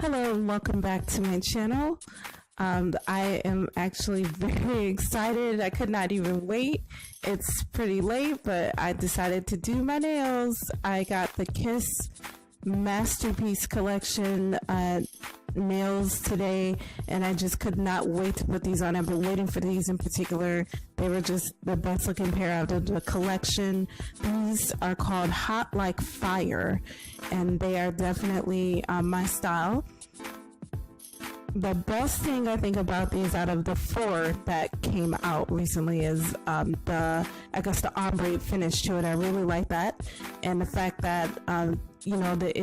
Hello and welcome back to my channel. I am actually very excited. I could not even wait. It's pretty late, but I decided to do my nails. I got the Kiss Masterpiece Collection nails today, and I just could not wait to put these on. I've been waiting for these in particular. They were just the best looking pair out of the collection. These are called Hot Like Fire, and they are definitely my style. The best thing I think about these out of the 4 that came out recently is I guess the ombre finish to it. I really like that, and the fact that you know, that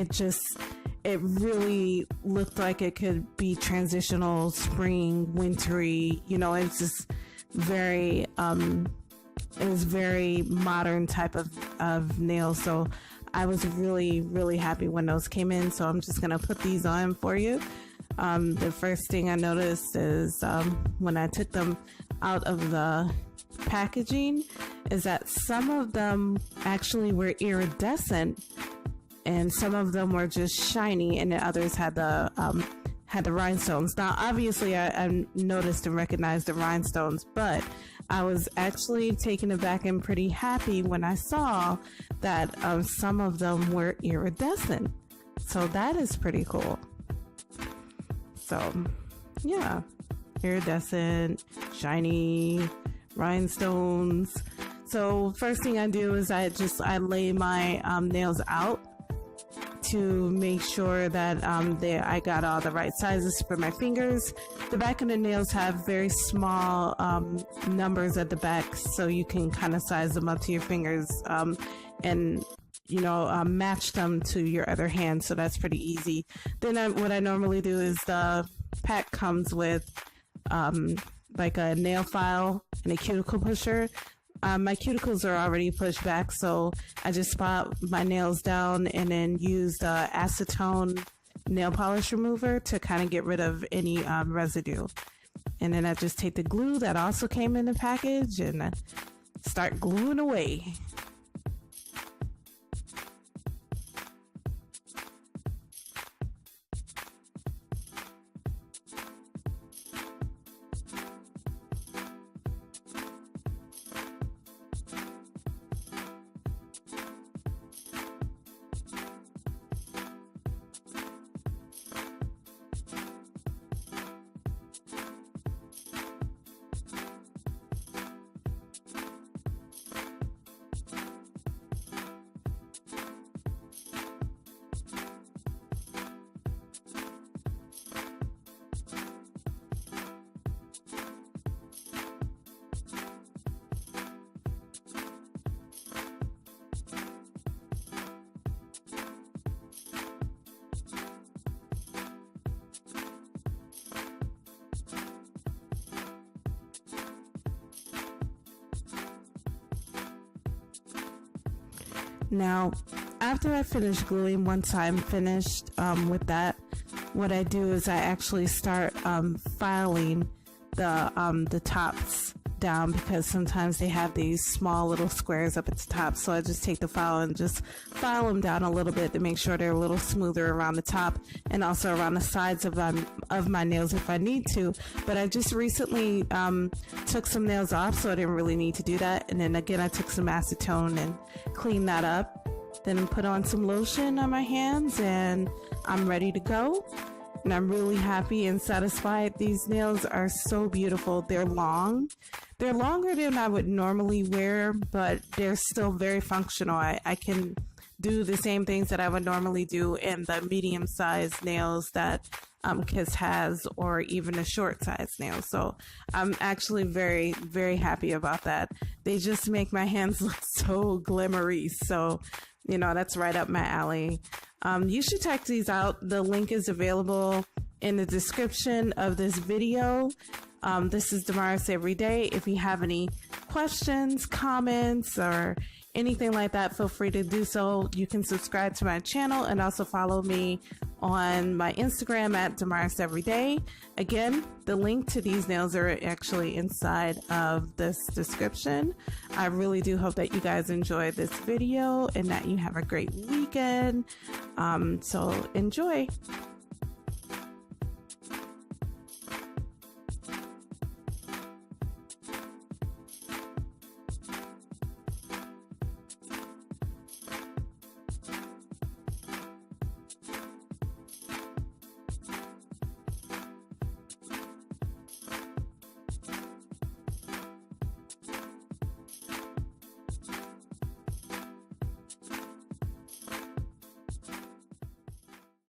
it really looked like it could be transitional, spring, wintry. You know, it's just very it was very modern type of nails. So I was really happy when those came in. So I'm just gonna put these on for you. The first thing I noticed is when I took them out of the packaging is that some of them actually were iridescent and some of them were just shiny, and the others had the rhinestones. Now obviously I noticed and recognized the rhinestones, but I was actually taken aback and pretty happy when I saw that some of them were iridescent. So that is pretty cool. So yeah, iridescent, shiny, rhinestones. So first thing I do is I lay my nails out to make sure that I got all the right sizes for my fingers. The back of the nails have very small numbers at the back, so you can kind of size them up to your fingers and you know, match them to your other hand, so that's pretty easy. Then what I normally do is the pack comes with like a nail file and a cuticle pusher. My cuticles are already pushed back, so I just spot my nails down and then use the acetone nail polish remover to kind of get rid of any residue. And then I just take the glue that also came in the package and I start gluing away. Now, after I finish gluing, once I'm finished with that, what I do is I actually start filing the tops down, because sometimes they have these small little squares up at the top. So I just take the file and just file them down a little bit to make sure they're a little smoother around the top and also around the sides of my nails if I need to. But I just recently took some nails off, so I didn't really need to do that. And then again, I took some acetone and cleaned that up. Then put on some lotion on my hands and I'm ready to go. And I'm really happy and satisfied. These nails are so beautiful. They're long. They're longer than I would normally wear, but they're still very functional. I can do the same things that I would normally do in the medium-sized nails that Kiss has, or even a short-sized nail. So I'm actually very happy about that. They just make my hands look so glimmery. So, you know, that's right up my alley. You should check these out. The link is available in the description of this video. This is Damaris Everyday. If you have any questions, comments, or anything like that, feel free to do so. You can subscribe to my channel and also follow me on my Instagram at Damaris Everyday. Again, the link to these nails are actually inside of this description. I really do hope that you guys enjoyed this video and that you have a great weekend. So enjoy.